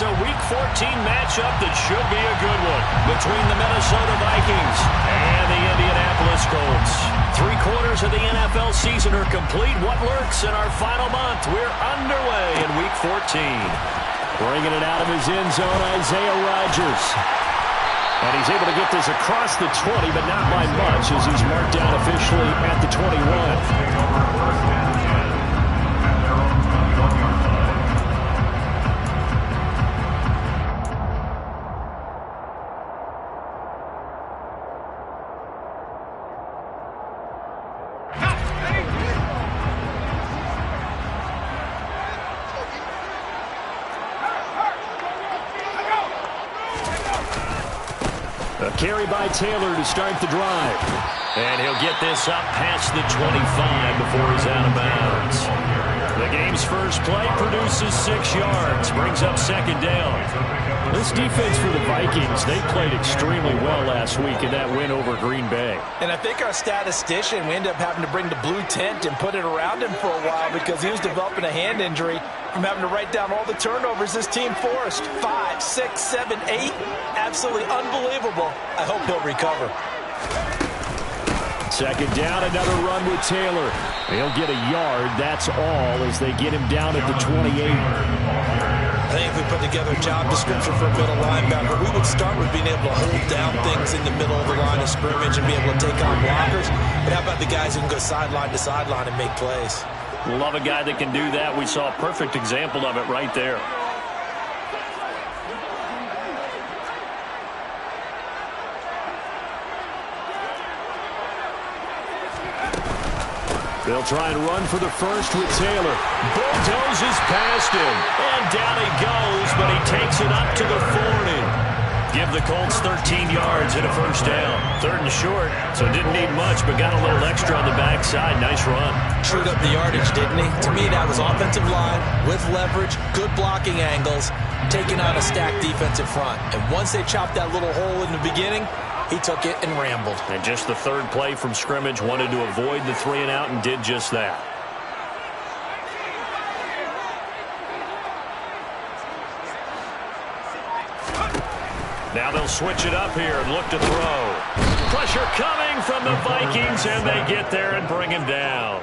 It's a Week 14 matchup that should be a good one between the Minnesota Vikings and the Indianapolis Colts. 3 quarters of the NFL season are complete. What lurks in our final month? We're underway in Week 14. Bringing it out of his end zone, Isaiah Rodgers. And he's able to get this across the 20, but not by much as he's marked down officially at the 21. A carry by Taylor to start the drive. And he'll get this up past the 25 before he's out of bounds. The game's first play produces 6 yards. Brings up second down. This defense for the Vikings, they played extremely well last week in that win over Green Bay. And I think our statistician, we ended up having to bring the blue tent and put it around him for a while because he was developing a hand injury from having to write down all the turnovers this team forced. 5, 6, 7, 8. Absolutely unbelievable. I hope he'll recover. Second down, another run with Taylor. He'll get a yard, that's all, as they get him down at the 28. I think if we put together a job description for a middle linebacker, we would start with being able to hold down things in the middle of the line of scrimmage and be able to take on blockers. But how about the guys who can go sideline to sideline and make plays? Love a guy that can do that. We saw a perfect example of it right there. They'll try and run for the first with Taylor. Bulldozes past him. And down he goes, but he takes it up to the 40. Give the Colts 13 yards and a first down. 3rd and short, so didn't need much, but got a little extra on the backside. Nice run. Chewed up the yardage, didn't he? To me, that was offensive line with leverage, good blocking angles, taking on a stacked defensive front. And once they chopped that little hole in the beginning, he took it and rambled. And just the 3rd play from scrimmage, wanted to avoid the 3 and out and did just that. Now they'll switch it up here and look to throw. Pressure coming from the Vikings, and they get there and bring him down.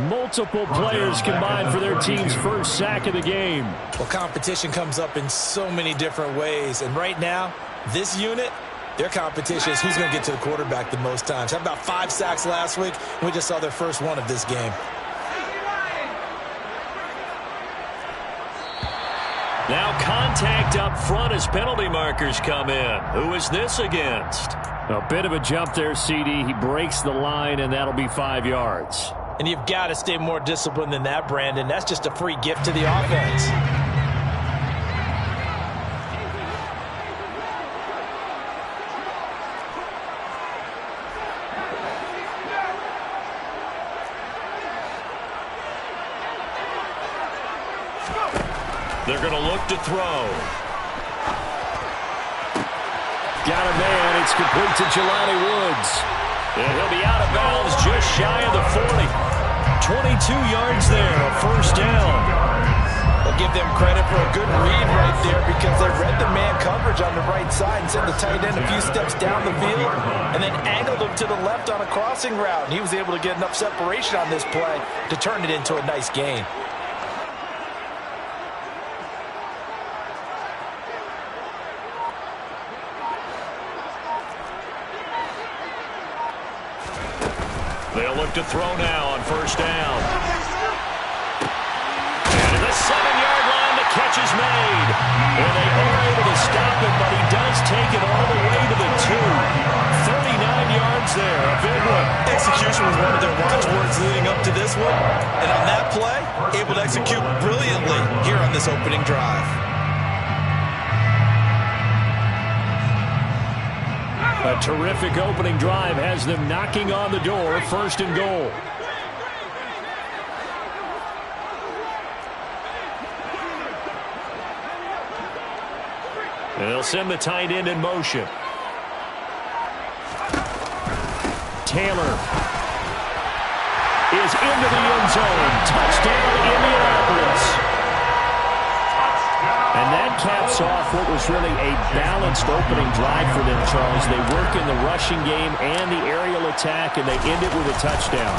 Multiple players combined for their team's first sack of the game. Well, competition comes up in so many different ways. And right now, this unit, their competition is who's going to get to the quarterback the most times. How about 5 sacks last week? We just saw their first one of this game. Now contact up front as penalty markers come in. Who is this against? A bit of a jump there, CD. He breaks the line, and that'll be 5 yards. And you've got to stay more disciplined than that, Brandon. That's just a free gift to the offense. They're going to look to throw. Got a man. It's complete to Jelani Woods. And he'll be out of bounds just shy of the 40. 22 yards there, a first down. I'll give them credit for a good read right there because they read the man coverage on the right side and sent the tight end a few steps down the field and then angled him to the left on a crossing route. And he was able to get enough separation on this play to turn it into a nice gain. They'll look to throw now on first down. And at the 7-yard line, the catch is made. And they are able to stop him, but he does take it all the way to the 2. 39 yards there, a big one. Execution was one of their watchwords leading up to this one. And on that play, able to execute brilliantly here on this opening drive. A terrific opening drive has them knocking on the door, 1st and goal. And they'll send the tight end in motion. Taylor is into the end zone. Touchdown, Indianapolis. And that that caps off what was really a balanced opening drive for them, Charles. They work in the rushing game and the aerial attack, and they end it with a touchdown.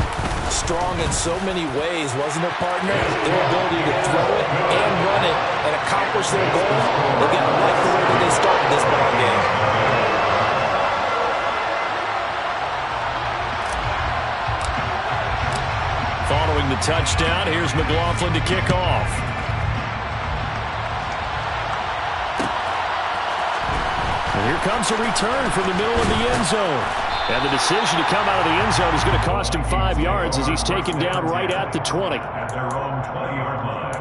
Strong in so many ways, wasn't it, partner? Their ability to throw it and run it and accomplish their goal. They've got to like the way that they started this ball game. Following the touchdown, here's McLaughlin to kick off. And here comes a return from the middle of the end zone. And the decision to come out of the end zone is going to cost him 5 yards as he's taken down right at the 20. At their own 20-yard line.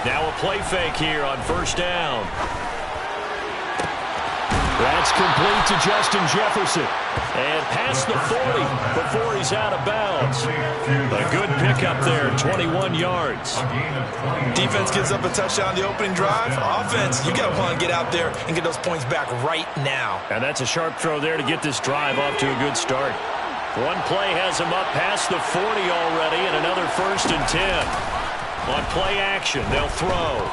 Now a play fake here on first down. That's complete to Justin Jefferson. And past the 40 before he's out of bounds. A good pickup there, 21 yards. Defense gives up a touchdown the opening drive. Offense, you got to want to get out there and get those points back right now. And that's a sharp throw there to get this drive off to a good start. One play has him up past the 40 already, and another 1st and 10. On play action, they'll throw.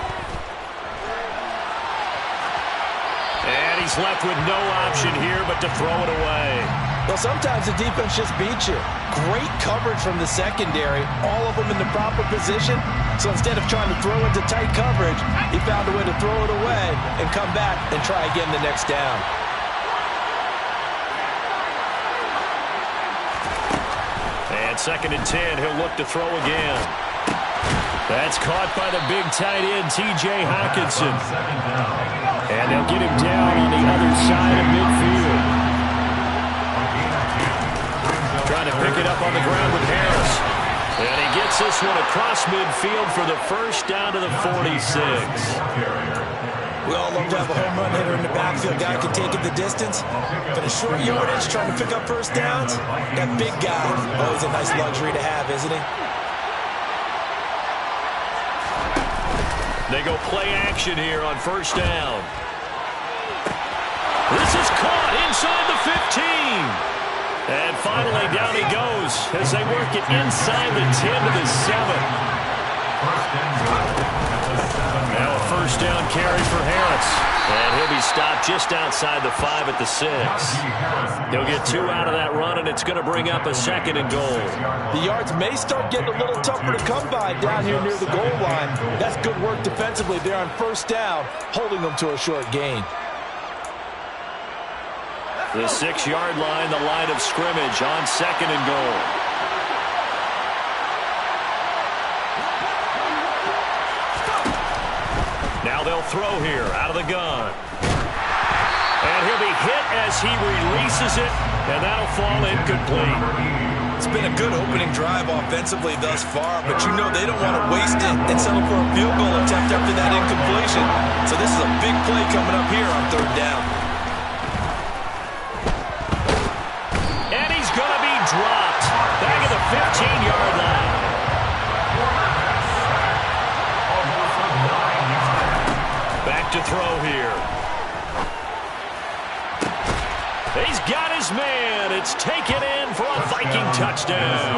And he's left with no option here but to throw it away. Well, sometimes the defense just beats you. Great coverage from the secondary, all of them in the proper position. So instead of trying to throw into tight coverage, he found a way to throw it away and come back and try again the next down. And 2nd and 10, he'll look to throw again. That's caught by the big tight end, T.J. Hockenson. And they'll get him down on the other side of midfield. Trying to pick it up on the ground with Harris. And he gets this one across midfield for the first down to the 46. We all love to have a home run hitter in the backfield. Guy can take it the distance. But a short yardage, trying to pick up first downs. That big guy, always a nice luxury to have, isn't he? They go play action here on first down. This is caught inside the 15. And finally down he goes as they work it inside the 10 to the 7. Now a first down carry for Harris. And he'll be stopped just outside the 5 at the 6. He'll get 2 out of that run, and it's going to bring up a 2nd and goal. The yards may start getting a little tougher to come by down here near the goal line. That's good work defensively there on first down, holding them to a short gain. The 6-yard line, the line of scrimmage on 2nd and goal. Now they'll throw here out of the gun. And he'll be hit as he releases it, and that'll fall incomplete. It's been a good opening drive offensively thus far, but you know they don't want to waste it and settle for a field goal attempt after that incompletion. So this is a big play coming up here on 3rd down. And he's going to be dropped back at the 15-yard line. Back to throw here. He's got his man. It's taken in for a Viking touchdown.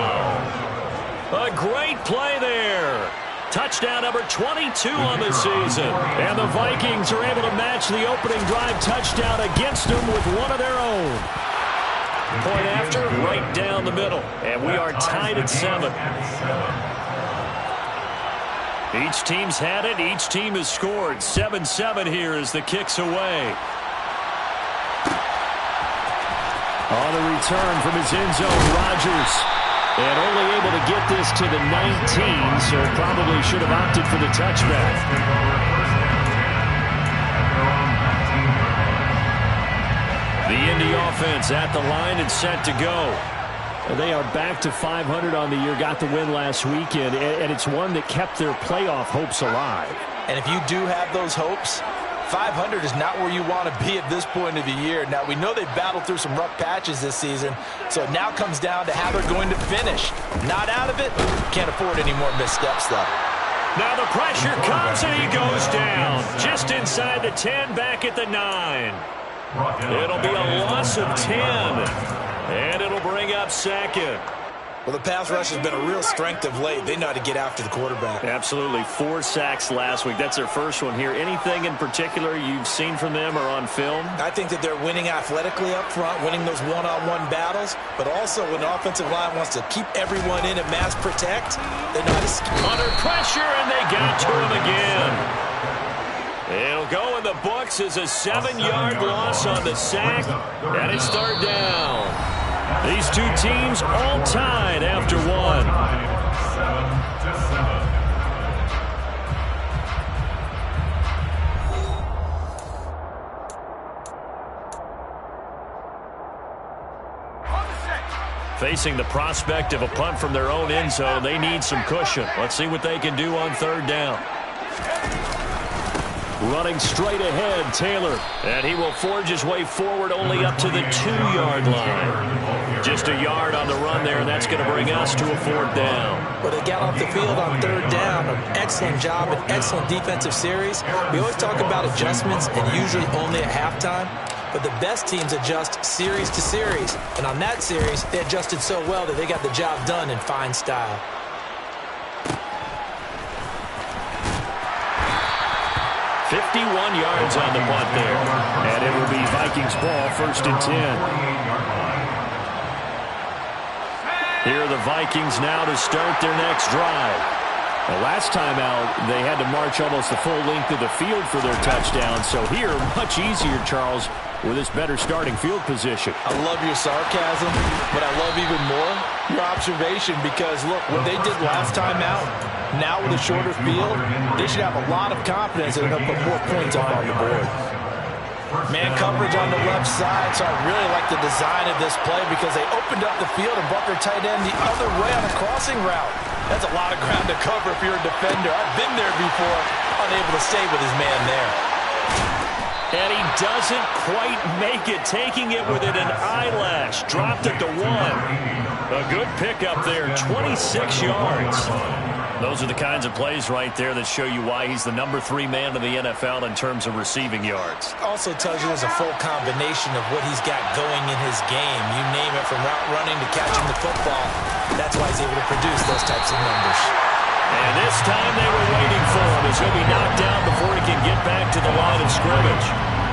A great play there. Touchdown number 22 on the season. And the Vikings are able to match the opening drive touchdown against them with one of their own. Point after, right down the middle. And we are tied at 7. Each team's had it. Each team has scored. 7-7 here as the kick's away. On the return from his end zone, Rodgers. And only able to get this to the 19, so probably should have opted for the touchback. The Indy offense at the line and set to go. They are back to 500 on the year, got the win last weekend, and it's one that kept their playoff hopes alive. And if you do have those hopes, 500 is not where you want to be at this point of the year. Now, we know they've battled through some rough patches this season, so it now comes down to how they're going to finish. Not out of it, can't afford any more missteps, though. Now the pressure comes and he goes down. Just inside the 10, back at the 9. It'll be a loss of 10. And it'll bring up second. Well, the pass rush has been a real strength of late. They know how to get after the quarterback. Absolutely. 4 sacks last week. That's their first one here. Anything in particular you've seen from them or on film? I think that they're winning athletically up front, winning those one-on-one battles, but also when the offensive line wants to keep everyone in and mass protect, they know how to scheme. Under pressure, and they got to him again. It'll go in the books as a 7-yard loss on the sack, and it's 3rd down. These two teams all tied after 1. Facing the prospect of a punt from their own end zone, they need some cushion. Let's see what they can do on 3rd down. Running straight ahead, Taylor. And he will forge his way forward only up to the 2-yard line. Just a yard on the run there, and that's going to bring us to a 4th down. Well, they got off the field on 3rd down. An excellent job, an excellent defensive series. We always talk about adjustments and usually only at halftime. But the best teams adjust series to series. And on that series, they adjusted so well that they got the job done in fine style. 51 yards on the punt there. And it will be Vikings ball, 1st and 10. Here are the Vikings now to start their next drive. The last time out, they had to march almost the full length of the field for their touchdown. So here, much easier, Charles, with this better starting field position. I love your sarcasm, but I love even more your observation because, look, what they did last time out, now with a shorter field, they should have a lot of confidence that they're going to put more points up on the board. Man coverage on the left side, so I really like the design of this play because they opened up the field and brought their tight end the other way on a crossing route. That's a lot of ground to cover if you're a defender. I've been there before, unable to stay with his man there. And he doesn't quite make it, taking it within an eyelash. Dropped it to 1. A good pickup there, 26 yards. Those are the kinds of plays right there that show you why he's the number 3 man in the NFL in terms of receiving yards. Also tells you there's a full combination of what he's got going in his game. You name it, from route running to catching the football. That's why he's able to produce those types of numbers. And this time they were waiting for him as he'll be knocked down before he can get back to the line of scrimmage.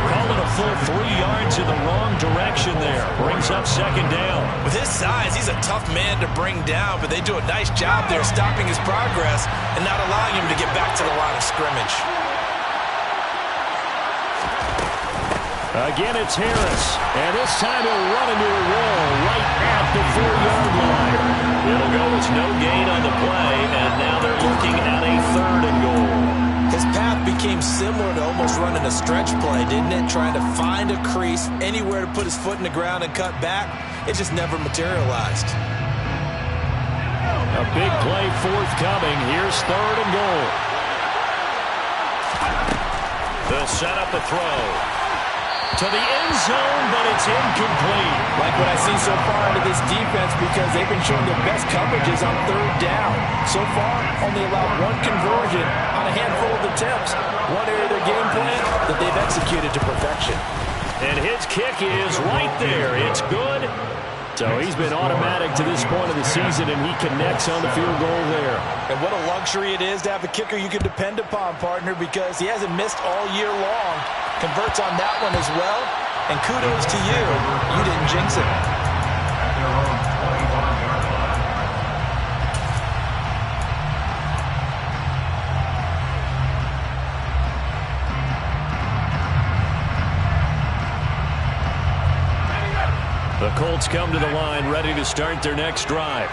Call it a full 3 yards in the wrong direction there. Brings up 2nd down. With his size, he's a tough man to bring down, but they do a nice job there stopping his progress and not allowing him to get back to the line of scrimmage. Again, it's Harris. And this time he'll run into a wall right at the 4-yard line. It'll go as no gain on the play, and now they're looking at a 3rd and goal. His path became similar to almost running a stretch play, didn't it? Trying to find a crease, anywhere to put his foot in the ground and cut back. It just never materialized. A big play forthcoming. Here's 3rd and goal. They'll set up a throw to the end zone, but it's incomplete. Like what I see so far into this defense, because they've been showing their best coverages on 3rd down. So far, only allowed 1 conversion on a handful of attempts. One area of their game plan that they've executed to perfection. And his kick is right there. It's good. So he's been automatic to this point of the season, and he connects on the field goal there. And what a luxury it is to have a kicker you can depend upon, partner, because he hasn't missed all year long. Converts on that one as well. And kudos to you. You didn't jinx it. The Colts come to the line ready to start their next drive.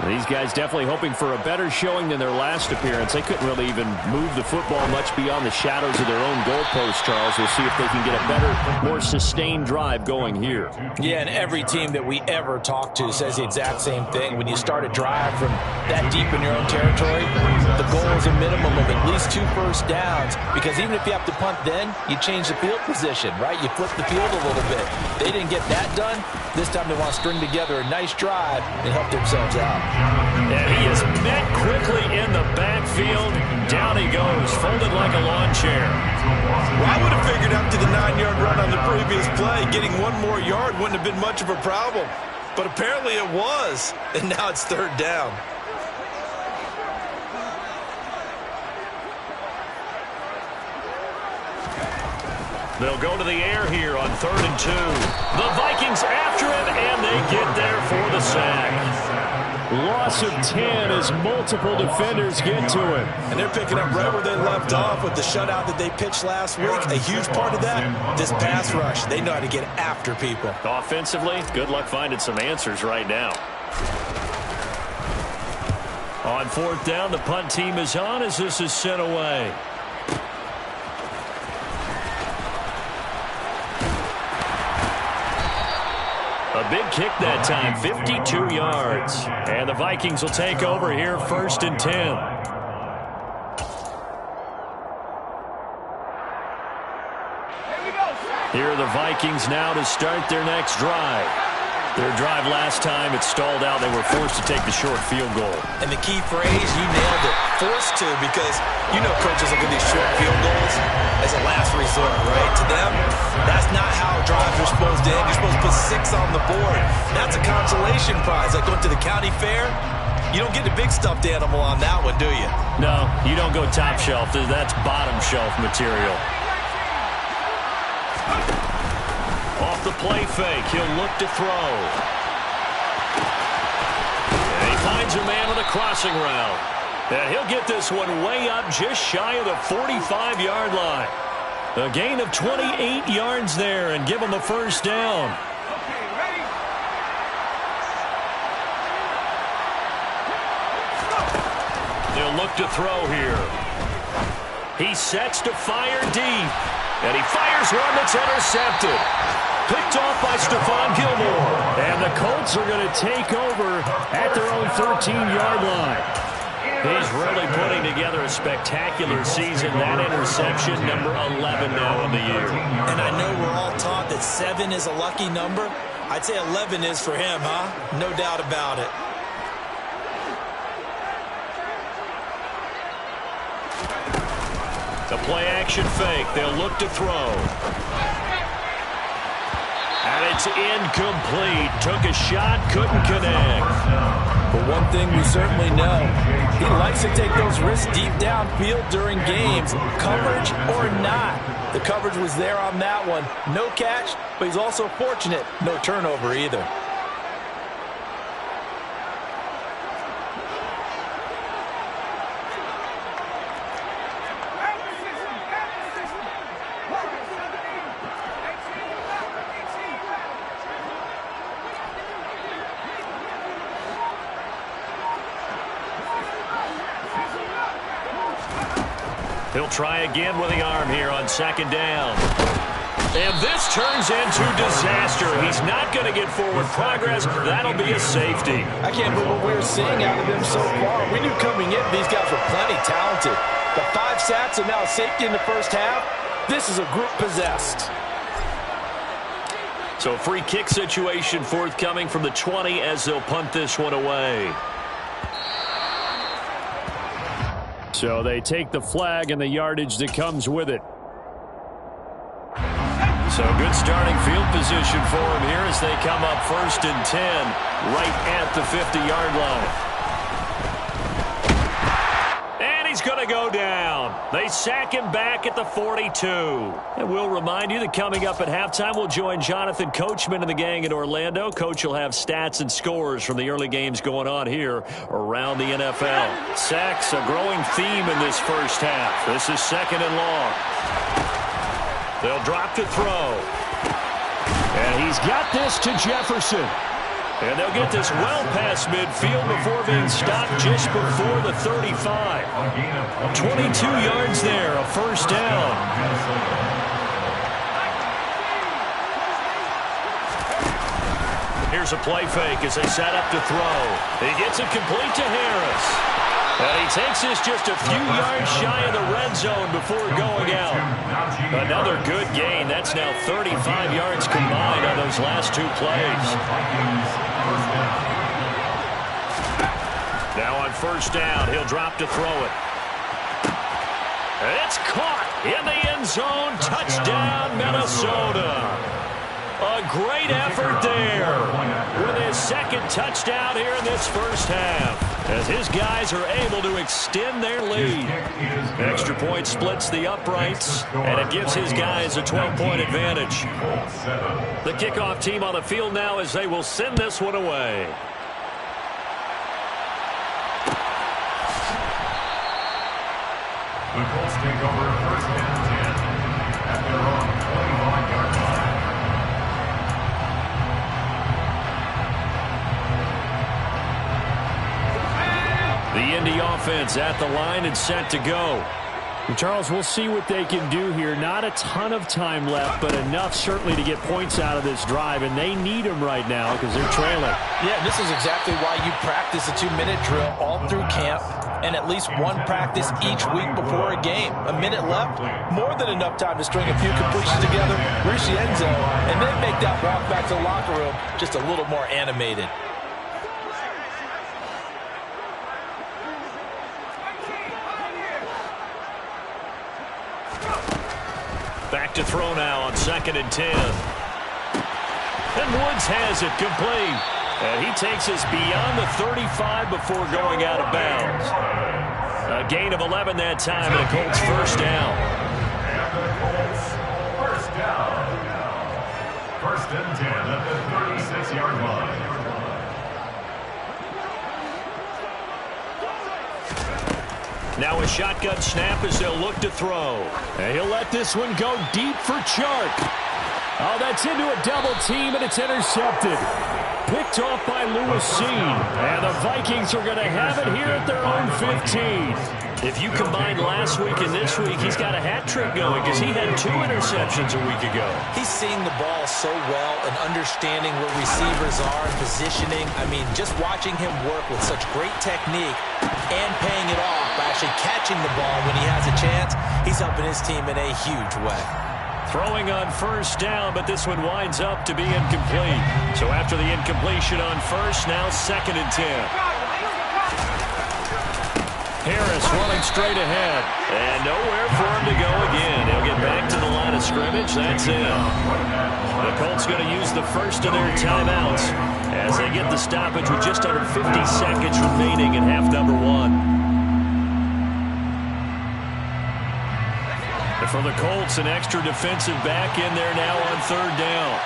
These guys definitely hoping for a better showing than their last appearance. They couldn't really even move the football much beyond the shadows of their own goalpost, Charles. We'll see if they can get a better, more sustained drive going here. Yeah, and every team that we ever talk to says the exact same thing. When you start a drive from that deep in your own territory, the goal is a minimum of at least 2 first downs, because even if you have to punt then, you change the field position, right? You flip the field a little bit. They didn't get that done. This time they want to string together a nice drive and help themselves out. And he is met quickly in the backfield. Down he goes, folded like a lawn chair. Well, I would have figured after the 9-yard run on the previous play, getting one more yard wouldn't have been much of a problem. But apparently it was, and now it's third down. They'll go to the air here on 3rd and 2. The Vikings after him, and they get there for the sack. Loss of 10 as multiple defenders get to him. And they're picking up right where they left off with the shutout that they pitched last week. A huge part of that, this pass rush. They know how to get after people. Offensively, good luck finding some answers right now. On 4th down, the punt team is on as this is sent away. A big kick that time, 52 yards. And the Vikings will take over here 1st and 10. Here are the Vikings now to start their next drive. Their drive last time, it stalled out. They were forced to take the short field goal. And the key phrase, you nailed it, forced to, because you know coaches look at these short field goals as a last resort, right? To them, that's not how drives are supposed to end. You're supposed to put 6 on the board. That's a consolation prize. Like going to the county fair, you don't get the big stuffed animal on that one, do you? No, you don't go top shelf. That's bottom shelf material. Off the play fake, he'll look to throw. And he finds a man on the crossing route. And he'll get this one way up just shy of the 45-yard line. A gain of 28 yards there and give him a 1st down. He'll look to throw here. He sets to fire deep. And he fires one that's intercepted. Picked off by Stephon Gilmore. And the Colts are going to take over at their own 13-yard line. He's really putting together a spectacular season. That interception, number 11 now in the year. And I know we're all taught that 7 is a lucky number. I'd say 11 is for him, huh? No doubt about it. The play-action fake. They'll look to throw. And it's incomplete. Took a shot, couldn't connect. But one thing we certainly know, he likes to take those risks deep downfield during games, coverage or not. The coverage was there on that one. No catch, but he's also fortunate. No turnover either. He'll try again with the arm here on 2nd down. And this turns into disaster. He's not going to get forward progress. That'll be a safety. I can't believe what we're seeing out of them so far. We knew coming in these guys were plenty talented. The 5 sacks and now a safety in the first half. This is a group possessed. So free kick situation forthcoming from the 20 as they'll punt this one away. So they take the flag and the yardage that comes with it. So good starting field position for him here as they come up 1st and 10 right at the 50-yard line. And he's going to go down. They sack him back at the 42. And we'll remind you that coming up at halftime, we'll join Jonathan Coachman and the gang in Orlando. Coach will have stats and scores from the early games going on here around the NFL. Sacks, a growing theme in this first half. This is 2nd and long. They'll drop to throw. And he's got this to Jefferson. And they'll get this well past midfield before being stopped just before the 35. 22 yards there, a 1st down. Here's a play fake as they set up to throw. He gets it complete to Harris. And he takes this just a few yards shy of the red zone before going out. Another good gain. That's now 35 yards combined on those last 2 plays. Now on first down, he'll drop to throw it. It's caught in the end zone. Touchdown, Minnesota. A great effort there with his second touchdown here in this first half, as his guys are able to extend their lead. Extra point splits the uprights, and it gives his guys a 12-point advantage. The kickoff team on the field now as they will send this one away. The Colts take over first and 10 at their own 25-yard line. The Indy offense at the line and set to go. And Charles, we'll see what they can do here. Not a ton of time left, but enough certainly to get points out of this drive, and they need them right now because they're trailing. Yeah, this is exactly why you practice a 2-minute drill all through camp and at least one practice each week before a game. A minute left, more than enough time to string a few completions together, reach the end zone, and then make that walk back to the locker room just a little more animated. Back to throw now on 2nd and 10. And Woods has it complete. And he takes us beyond the 35 before going out of bounds. A gain of 11 that time, and a Colts first down. First down. First and 10 at the 36-yard line. Now a shotgun snap as they'll look to throw. And he'll let this one go deep for Chark. Oh, that's into a double team, and it's intercepted. Picked off by Lewis Seen. And the Vikings are going to have it here at their own 15. If you combine last week and this week, he's got a hat trick going because he had 2 interceptions a week ago. He's seeing the ball so well and understanding where receivers are and positioning. I mean, just watching him work with such great technique and paying it off by actually catching the ball when he has a chance, he's helping his team in a huge way. Throwing on first down, but this one winds up to be incomplete. So after the incompletion on first, now 2nd and 10. Harris running straight ahead. And nowhere for him to go again. He'll get back to the line of scrimmage. That's it. The Colts going to use the first of their timeouts as they get the stoppage with just under 50 seconds remaining in half number 1. And for the Colts, an extra defensive back in there now on 3rd down.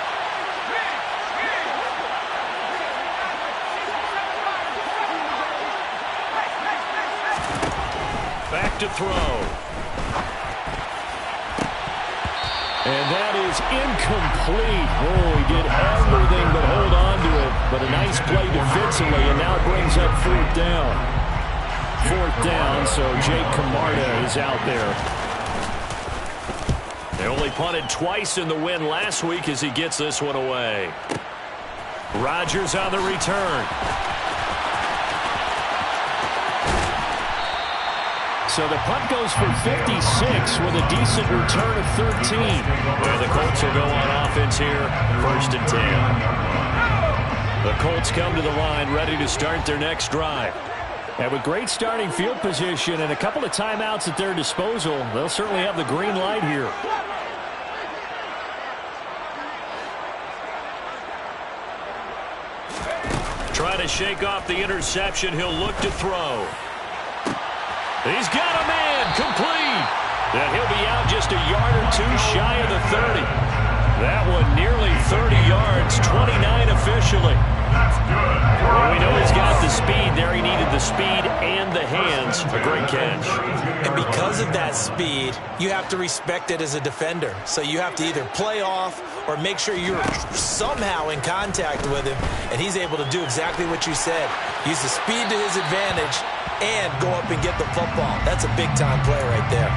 Back to throw. And that is incomplete. Oh, he did everything but hold on to it. But a nice play defensively, and now it brings up 4th down. 4th down, so Jake Camarda is out there. They only punted twice in the win last week as he gets this one away. Rodgers on the return. So the punt goes for 56 with a decent return of 13. And the Colts will go on offense here, 1st and 10. The Colts come to the line ready to start their next drive. And with great starting field position and a couple of timeouts at their disposal, they'll certainly have the green light here. Trying to shake off the interception. He'll look to throw. He's got a man complete. And he'll be out just a yard or 2 shy of the 30. That one nearly 30 yards, 29 officially. Well, we know he's got the speed there. He needed the speed and the hands. A great catch. And because of that speed, you have to respect it as a defender. So you have to either play off or make sure you're somehow in contact with him. And he's able to do exactly what you said. Use the speed to his advantage and go up and get the football. That's a big-time play right there.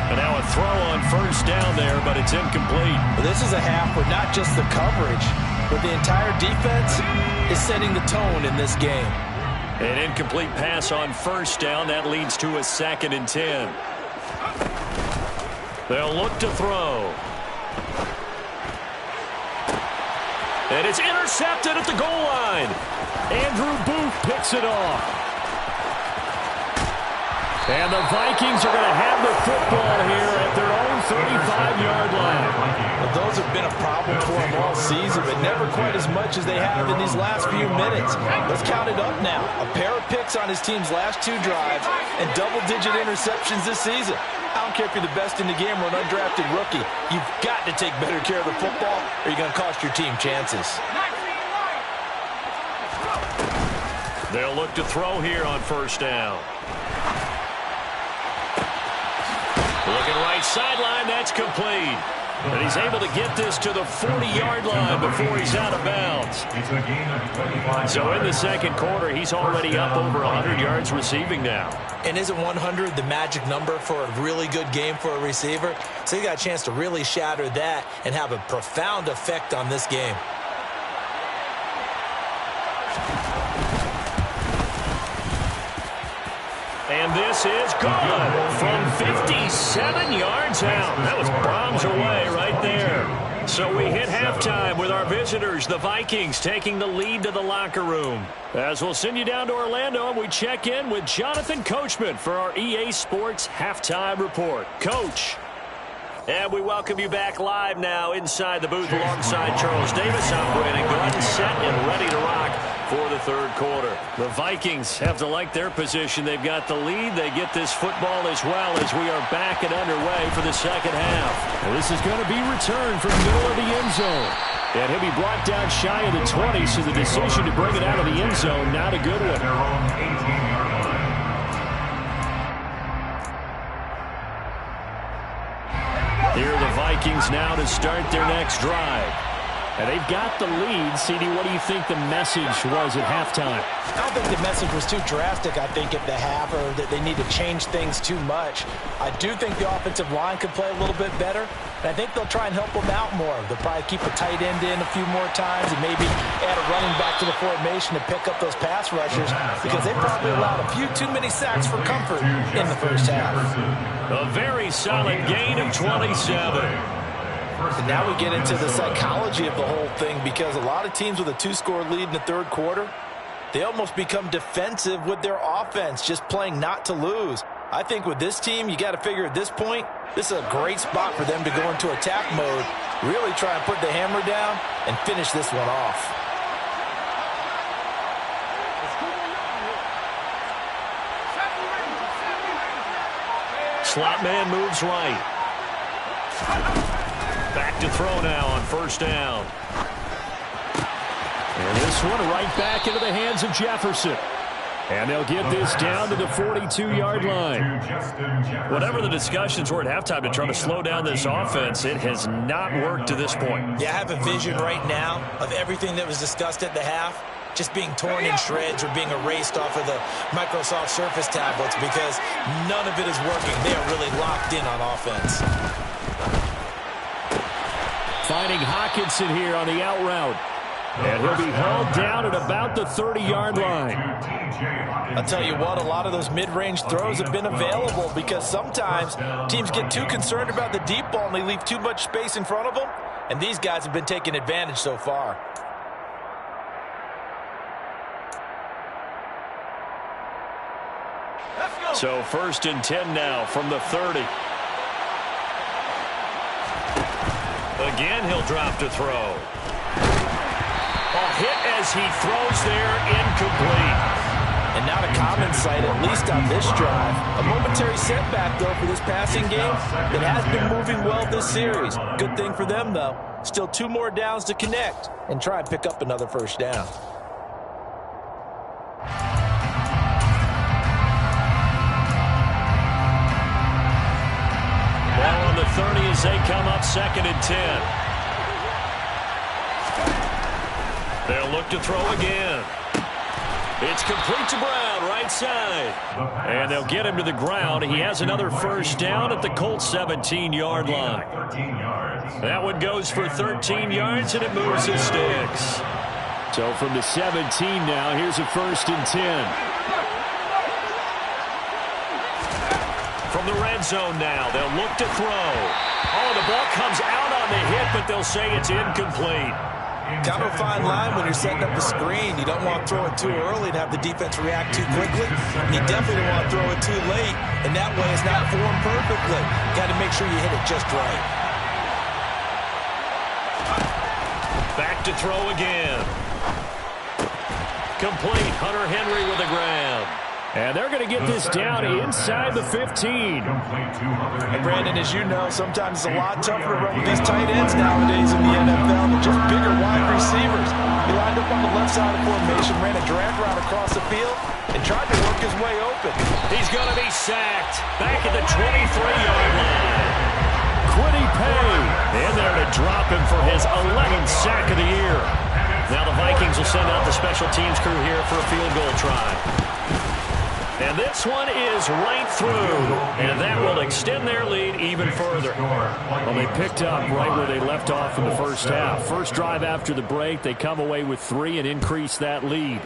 And now a throw on first down there, but it's incomplete. Well, this is a half where not just the coverage, but the entire defense is setting the tone in this game. An incomplete pass on first down. That leads to a 2nd and 10. They'll look to throw. And it's intercepted at the goal line. Andrew Booth picks it off. And the Vikings are going to have the football here at their own 35-yard line. Well, those have been a problem for them all season, but never quite as much as they have in these last few minutes. Let's count it up now. A pair of picks on his team's last 2 drives and double-digit interceptions this season. I don't care if you're the best in the game or an undrafted rookie. You've got to take better care of the football or you're going to cost your team chances. They'll look to throw here on first down. Looking right sideline, that's complete. And he's able to get this to the 40-yard line before he's out of bounds. So in the second quarter, he's already up over 100 yards receiving now. And isn't 100 the magic number for a really good game for a receiver? So he got a chance to really shatter that and have a profound effect on this game. And this is good from 57 yards out. That was bombs away right there. So we hit halftime with our visitors, the Vikings, taking the lead to the locker room. As we'll send you down to Orlando, we check in with Jonathan Coachman for our EA Sports Halftime Report. Coach. And we welcome you back live now inside the booth alongside Charles Davis. I'm Brandon Gordon, set and ready to rock for the third quarter. The Vikings have to like their position. They've got the lead. They get this football as well as we are back and underway for the second half. And this is going to be returned from the middle of the end zone. And he'll be brought down shy of the 20, so the decision to bring it out of the end zone, not a good one. Here are the Vikings now to start their next drive. And they've got the lead. CD, what do you think the message was at halftime? I don't think the message was too drastic, I think, at the half, or that they need to change things too much. I do think the offensive line could play a little bit better, and I think they'll try and help them out more. They'll probably keep a tight end in a few more times and maybe add a running back to the formation to pick up those pass rushers, because they probably allowed a few too many sacks for comfort in the first half. A very solid gain of 27. And now we get into the psychology of the whole thing, because a lot of teams with a 2-score lead in the third quarter, they almost become defensive with their offense, just playing not to lose. I think with this team, you got to figure at this point, this is a great spot for them to go into attack mode, really try and put the hammer down and finish this one off. Slot man moves right. Back to throw now on first down. And this one right back into the hands of Jefferson. And they'll get this down to the 42-yard line. Whatever the discussions were at halftime to try to slow down this offense, it has not worked to this point. Yeah, I have a vision right now of everything that was discussed at the half just being torn in shreds or being erased off of the Microsoft Surface tablets, because none of it is working. They are really locked in on offense. Finding Hawkinson here on the out route. And he'll be held down at about the 30-yard line. I'll tell you what, a lot of those mid-range throws have been available, because sometimes teams get too concerned about the deep ball and they leave too much space in front of them, and these guys have been taking advantage so far. So 1st and 10 now from the 30. Again, he'll drop to throw. A hit as he throws there, incomplete. And not a common sight, at least on this drive. A momentary setback, though, for this passing game that has been moving well this series. Good thing for them, though. Still 2 more downs to connect and try and pick up another first down. Ball on the 30 as they come up 2nd and 10. They'll look to throw again. It's complete to Brown, right side. And they'll get him to the ground. He has another first down at the Colts 17-yard line. That one goes for 13 yards, and it moves the sticks. So from the 17 now, here's a 1st and 10. From the red zone now, they'll look to throw. Oh, the ball comes out on the hit, but they'll say it's incomplete. Kind of a fine line when you're setting up a screen. You don't want to throw it too early and have the defense react too quickly. And you definitely don't want to throw it too late, and that way it's not formed perfectly. Got to make sure you hit it just right. Back to throw again. Complete. Hunter Henry with a grab. And they're going to get this down inside the 15. And Brandon, as you know, sometimes it's a lot tougher to run with these tight ends nowadays in the NFL than just bigger wide receivers. He lined up on the left side of the formation, ran a drag route across the field, and tried to work his way open. He's going to be sacked. Back at the 23-yard line. Quiddy Pay in there to drop him for his 11th sack of the year. Now the Vikings will send out the special teams crew here for a field goal try. And this one is right through, and that will extend their lead even further. Well, they picked up right where they left off in the first half. First drive after the break, they come away with 3 and increase that lead.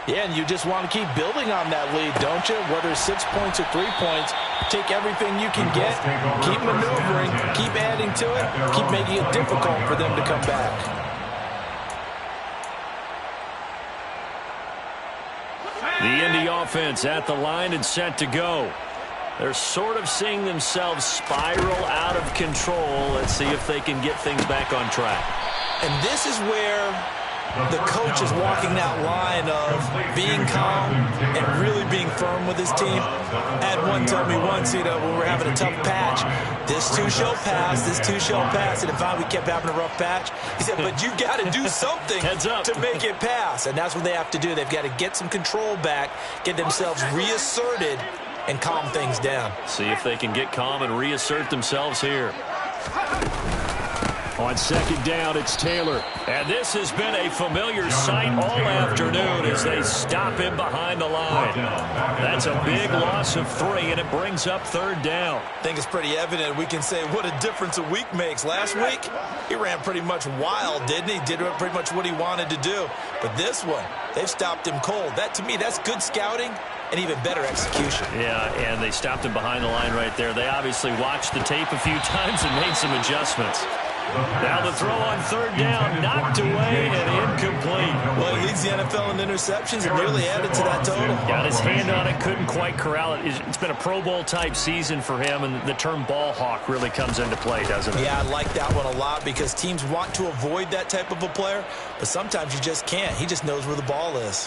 Yeah, and you just want to keep building on that lead, don't you? Whether it's 6 points or 3 points, take everything you can get, keep maneuvering, keep adding to it, keep making it difficult for them to come back. The Indy offense at the line and set to go. They're sort of seeing themselves spiral out of control. Let's see if they can get things back on track. And this is where the coach is walking that line of being calm and really being firm with his team. Had one told me once, when we're having a tough patch, this too shall pass, this too shall pass. And if we kept having a rough patch, he said, but you got to do something to make it pass. And that's what they have to do. They've got to get some control back, get themselves reasserted, and calm things down. See if they can get calm and reassert themselves here. On second down, it's Taylor. And this has been a familiar sight all afternoon as they stop him behind the line. That's a big loss of 3, and it brings up third down. I think it's pretty evident. We can say what a difference a week makes. Last week, he ran pretty much wild, didn't he? Did pretty much what he wanted to do. But this one, they've stopped him cold. That, to me, that's good scouting and even better execution. Yeah, and they stopped him behind the line right there. They obviously watched the tape a few times and made some adjustments. Now the throw on third down, knocked away and incomplete. Well, he leads the NFL in interceptions and nearly added to that total. Got his hand on it, couldn't quite corral it. It's been a Pro Bowl-type season for him, and the term ball hawk really comes into play, doesn't it? Yeah, I like that one a lot because teams want to avoid that type of a player, but sometimes you just can't. He just knows where the ball is.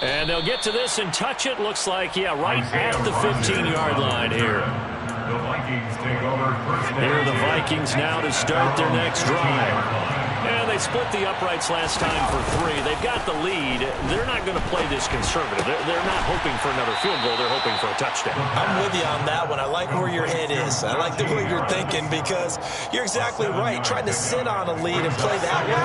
And they'll get to this and touch it. Looks like, yeah, right at the 15-yard line here. The Vikings take over first down. Here are the Vikings now to start their next drive. And they split the uprights last time for 3. They've got the lead. They're not going to play this conservative. They're not hoping for another field goal. They're hoping for a touchdown. I'm with you on that one. I like where your head is. I like the way you're thinking because you're exactly right. Trying to sit on a lead and play that way,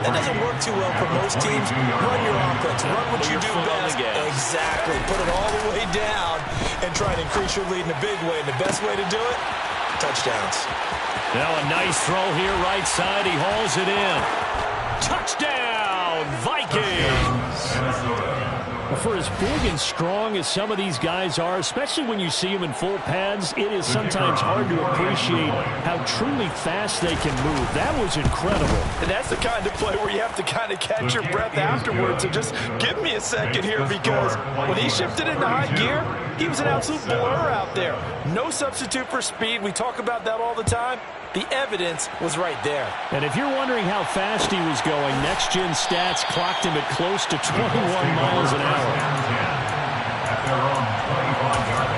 that doesn't work too well for most teams. Run your offense. Run what you do best. Exactly. Put it all the way down and try to increase your lead in a big way. And the best way to do it, touchdowns. Now a nice throw here, right side. He hauls it in. Touchdown, Vikings! For as big and strong as some of these guys are, especially when you see them in full pads, it is sometimes hard to appreciate how truly fast they can move. That was incredible. And that's the kind of play where you have to kind of catch your breath afterwards and just give me a second here because when he shifted into high gear, he was an absolute blur out there. No substitute for speed. We talk about that all the time. The evidence was right there. And if you're wondering how fast he was going, next-gen stats clocked him at close to 21 miles an hour. At their own 25-yard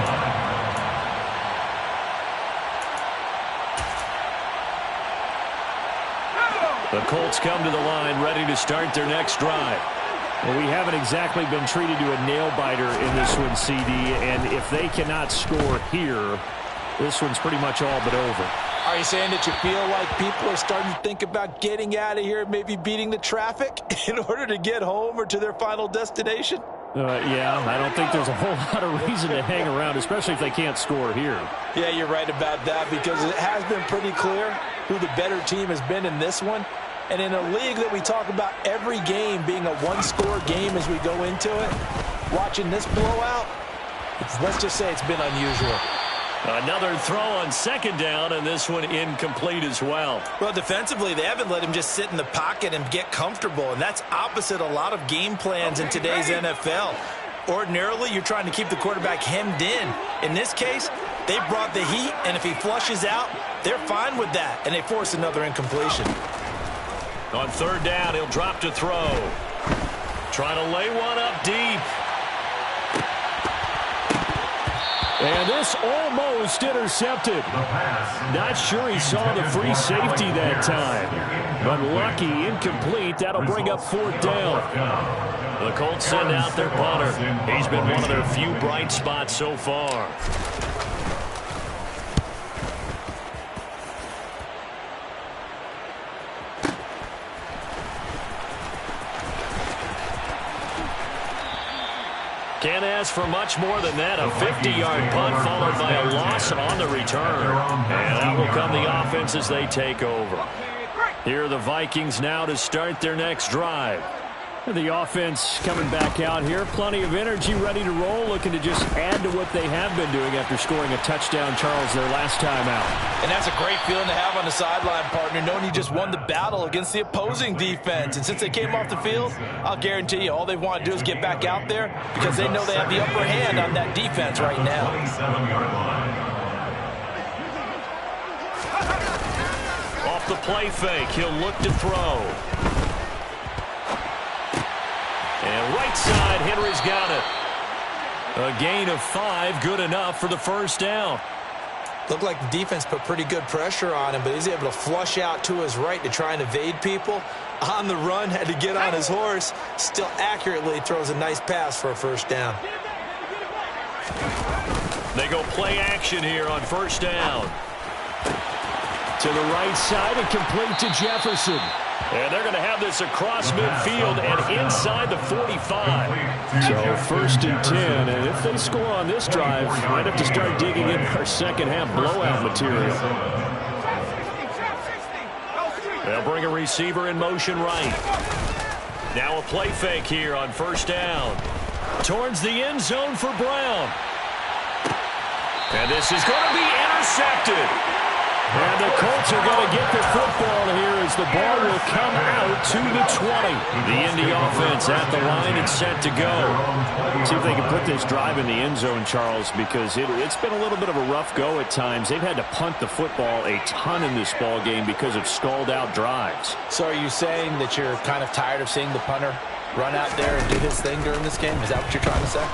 line. The Colts come to the line, ready to start their next drive. Well, we haven't exactly been treated to a nail-biter in this one, CD, and if they cannot score here, this one's pretty much all but over. Are you saying that you feel like people are starting to think about getting out of here, maybe beating the traffic in order to get home or to their final destination? Yeah, I don't think there's a whole lot of reason to hang around, especially if they can't score here. Yeah, you're right about that because it has been pretty clear who the better team has been in this one. And in a league that we talk about every game being a one-score game as we go into it, watching this blowout, let's just say it's been unusual. Another throw on second down, and this one incomplete as well. Well, defensively, they haven't let him just sit in the pocket and get comfortable, and that's opposite a lot of game plans in today's NFL. Ordinarily, you're trying to keep the quarterback hemmed in. In this case, they brought the heat, and if he flushes out, they're fine with that, and they force another incompletion. On third down, he'll drop to throw. Trying to lay one up deep. And this almost intercepted. Not sure he saw the free safety that time. But lucky, incomplete. That'll bring up fourth down. The Colts send out their punter. He's been one of their few bright spots so far. Can't ask for much more than that. A 50-yard punt followed by a loss on the return. And that will come the offense as they take over. Here are the Vikings now to start their next drive. The offense coming back out here. Plenty of energy, ready to roll, looking to just add to what they have been doing after scoring a touchdown, Charles, their last time out. And that's a great feeling to have on the sideline, partner, knowing you just won the battle against the opposing defense. And since they came off the field, I'll guarantee you all they want to do is get back out there because they know they have the upper hand on that defense right now. Off the play fake, he'll look to throw. And right side, Henry's got it. A gain of 5, good enough for the first down. Looked like the defense put pretty good pressure on him, but he's able to flush out to his right to try and evade people. On the run, had to get on his horse. Still accurately throws a nice pass for a first down. They go play action here on first down. To the right side and complete to Jefferson. And they're going to have this across midfield and inside the 45. So first and 10, and if they score on this drive, might have to start digging in our second half blowout material. They'll bring a receiver in motion right. Now a play fake here on first down. Towards the end zone for Brown. And this is going to be intercepted. And the Colts are going to get the football here as the ball will come out to the 20. The Indy offense at the line and set to go. See if they can put this drive in the end zone, Charles, because it's been a little bit of a rough go at times. They've had to punt the football a ton in this ball game because of stalled-out drives. So are you saying that you're kind of tired of seeing the punter run out there and do his thing during this game? Is that what you're trying to say?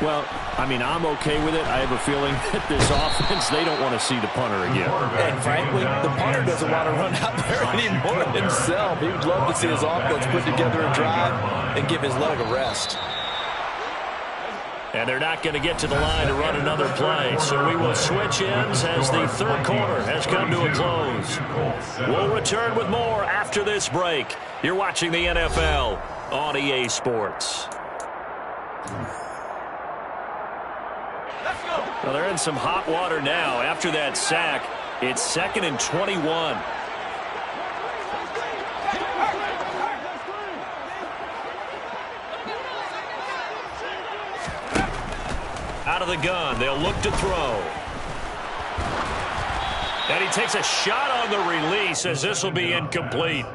Well, I mean, I'm okay with it. I have a feeling that this offense, they don't want to see the punter again. And frankly, the punter doesn't want to run out there anymore himself. He would love to see his offense put together a drive and give his leg a rest. And they're not going to get to the line to run another play. So we will switch ends as the third quarter has come to a close. We'll return with more after this break. You're watching the NFL on EA Sports. Well, they're in some hot water now. After that sack, it's 2nd and 21. Out of the gun, they'll look to throw. And he takes a shot on the release as this will be incomplete.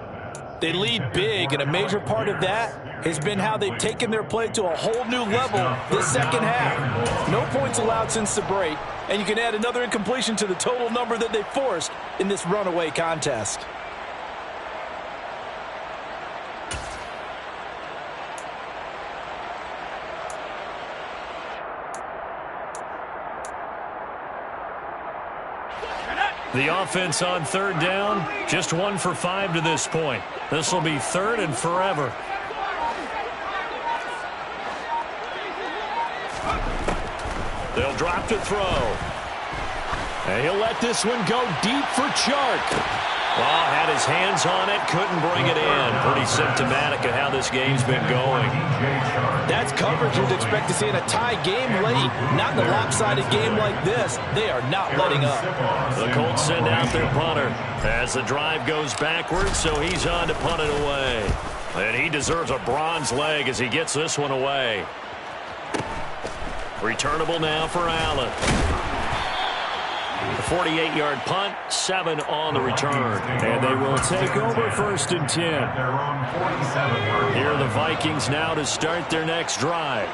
They lead big, and a major part of that has been how they've taken their play to a whole new level this second half. No points allowed since the break, and you can add another incompletion to the total number that they forced in this runaway contest. The offense on third down, just 1 for 5 to this point. This will be 3rd and forever. They'll drop to throw. And he'll let this one go deep for Chark. Well, had his hands on it, couldn't bring it in. Pretty symptomatic of how this game's been going. That's coverage you'd expect to see in a tie game late. Not in a lopsided game like this. They are not letting up. The Colts send out their punter as the drive goes backwards, so he's on to punt it away. And he deserves a bronze leg as he gets this one away. Returnable now for Allen. The 48-yard punt, 7 on the return. And they will take over 1st and 10. Here are the Vikings now to start their next drive.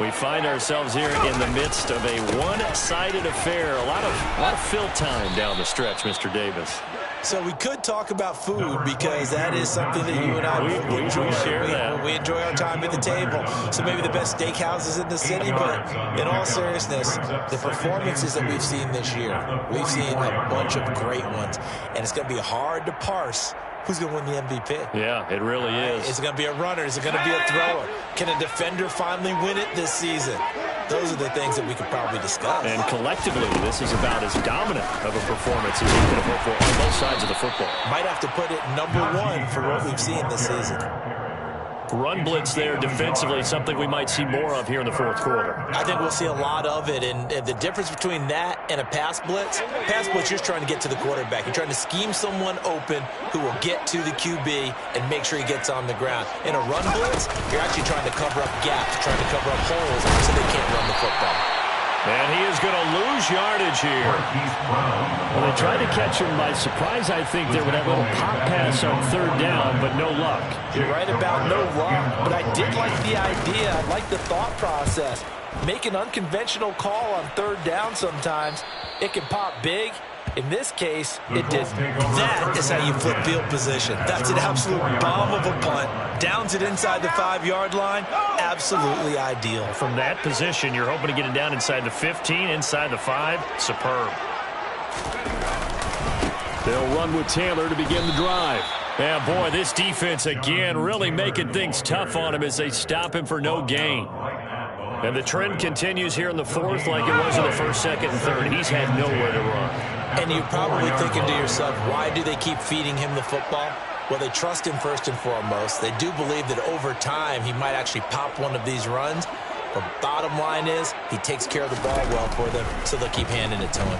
We find ourselves here in the midst of a one-sided affair. A lot of fill time down the stretch, Mr. Davis. So we could talk about food because that is something that you and I enjoy. We share that. We enjoy our time at the table. So maybe the best steakhouses in the city, but in all seriousness, the performances that we've seen this year, we've seen a bunch of great ones, and it's going to be hard to parse who's going to win the MVP. Yeah, it really is. Is it going to be a runner? Is it going to be a thrower? Can a defender finally win it this season? Those are the things that we could probably discuss. And collectively, this is about as dominant of a performance as you can hope for on both sides of the football. Might have to put it #1 for what we've seen this season. Run blitz there defensively, something we might see more of here in the 4th quarter. I think we'll see a lot of it, and the difference between that and a pass blitz, you're just trying to get to the quarterback. You're trying to scheme someone open who will get to the QB and make sure he gets on the ground. In a run blitz, you're actually trying to cover up gaps, trying to cover up holes so they can't run the football. And he is going to lose yardage here. Well, they tried to catch him by surprise, I think, there with that little pop pass on 3rd down, but no luck. You're right about no luck, but I did like the idea. I like the thought process. Make an unconventional call on 3rd down sometimes. It can pop big. In this case, it did. That is how you flip field position. That's an absolute bomb of a punt. Downs it inside the 5-yard line. Absolutely ideal. From that position, you're hoping to get it down inside the 15, inside the 5. Superb. They'll run with Taylor to begin the drive. Yeah, boy, this defense again really making things tough on him as they stop him for no gain. And the trend continues here in the 4th like it was in the 1st, 2nd, and 3rd. He's had nowhere to run. And you're probably thinking to yourself, why do they keep feeding him the football? Well, they trust him first and foremost. They do believe that over time he might actually pop one of these runs. But bottom line is he takes care of the ball well for them, so they'll keep handing it to him.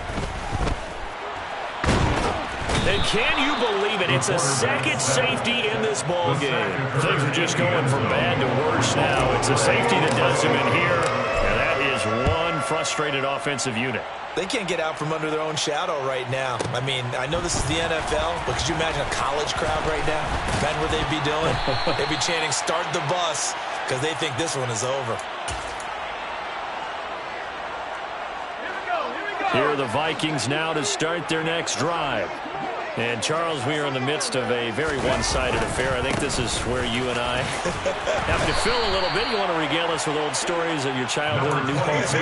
And can you believe it? It's a second safety in this ball game. Things are just going from bad to worse now. It's a safety that does him in here, and that is one frustrated offensive unit. They can't get out from under their own shadow right now. I mean, I know this is the NFL, but could you imagine a college crowd right now? Imagine what they'd be doing. They'd be chanting, "Start the bus," because they think this one is over. Here are the Vikings now to start their next drive. And, Charles, we are in the midst of a very one-sided affair. I think this is where you and I have to fill a little bit. You want to regale us with old stories of your childhood in New Colts? I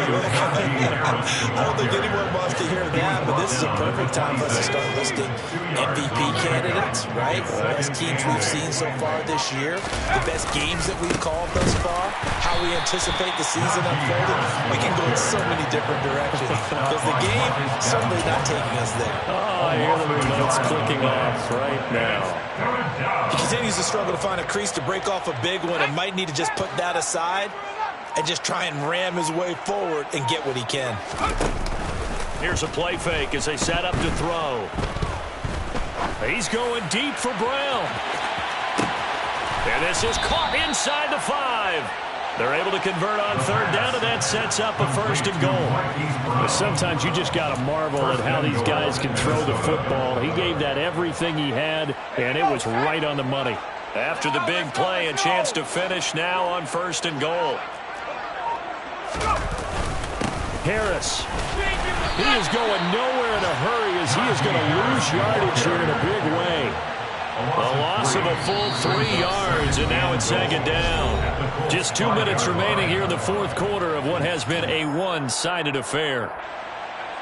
don't think anyone wants to hear that, but this is a perfect time for us to start listing MVP candidates, right? The best teams we've seen so far this year, the best games that we've called thus far, how we anticipate the season unfolding. We can go in so many different directions because the game certainly not taking us there. Oh, I hear the remotes clicking off right now. He continues to struggle to find a crease to break off a big one and might need to just put that aside and just try and ram his way forward and get what he can. Here's a play fake as they set up to throw. He's going deep for Brown. And this is caught inside the 5. They're able to convert on 3rd down, and that sets up a 1st and goal. But sometimes you just got to marvel at how these guys can throw the football. He gave that everything he had, and it was right on the money. After the big play, a chance to finish now on 1st and goal. Harris. He is going nowhere in a hurry as he is going to lose yardage here in a big way. A loss of a full 3 yards, and now it's 2nd down. Just 2 minutes remaining here in the 4th quarter of what has been a one-sided affair.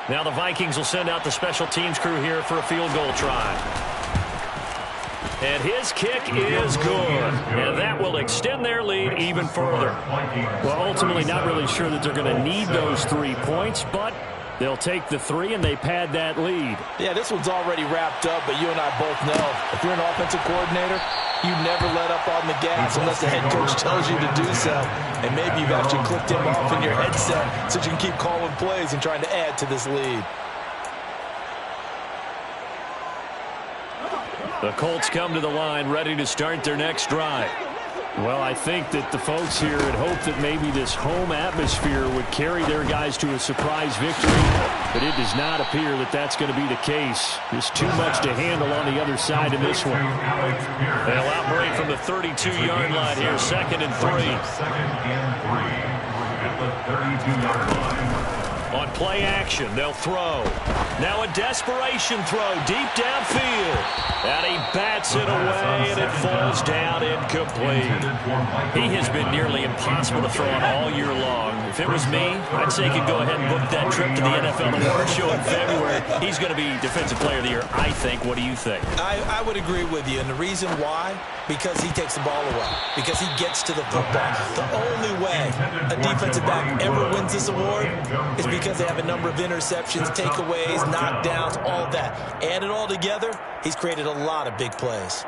Now the Vikings will send out the special teams crew here for a field goal try. And his kick is good. And that will extend their lead even further. Well, ultimately not really sure that they're going to need those 3 points, but they'll take the 3 and they pad that lead. Yeah, this one's already wrapped up, but you and I both know if you're an offensive coordinator, you never let up on the gas unless the head coach tells you to do so. And maybe you've actually clicked him off in your headset so you can keep calling plays and trying to add to this lead. The Colts come to the line ready to start their next drive. Well, I think that the folks here had hoped that maybe this home atmosphere would carry their guys to a surprise victory, but it does not appear that that's going to be the case. There's too much to handle on the other side in this one. They'll outbreak from the 32-yard line here, 2nd and 3. 2nd and 3 at the 32-yard line. On play action, they'll throw. Now a desperation throw deep downfield. And he bats it away, and it falls down incomplete. He has been nearly impossible to throw on all year long. If it was me, I'd say he could go ahead and book that trip to the NFL Award Show in February. He's going to be Defensive Player of the Year, I think. What do you think? I would agree with you, and the reason why? Because he takes the ball away. Because he gets to the football. The only way a defensive back ever wins this award is because they have a number of interceptions, takeaways, knockdowns, all that. Add it all together, he's created a lot of big plays.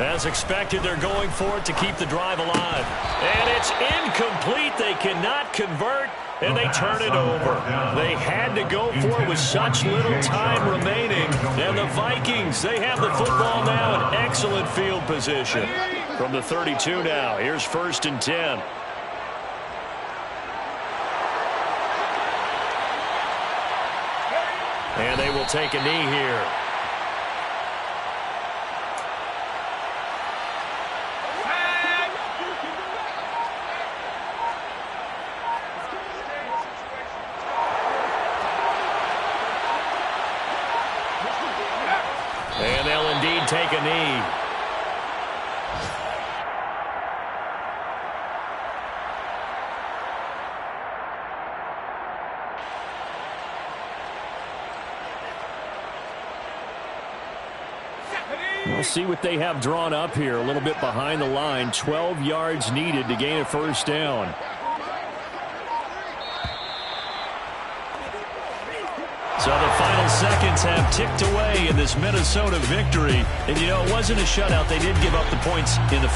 As expected, they're going for it to keep the drive alive. And it's incomplete. They cannot convert, and they turn it over. They had to go for it with such little time remaining. And the Vikings, they have the football now in excellent field position. From the 32 now, here's 1st and 10. And they will take a knee here. And they'll indeed take a knee. We'll see what they have drawn up here. A little bit behind the line. 12 yards needed to gain a 1st down. So the final seconds have ticked away in this Minnesota victory. And, you know, it wasn't a shutout. They did give up the points in the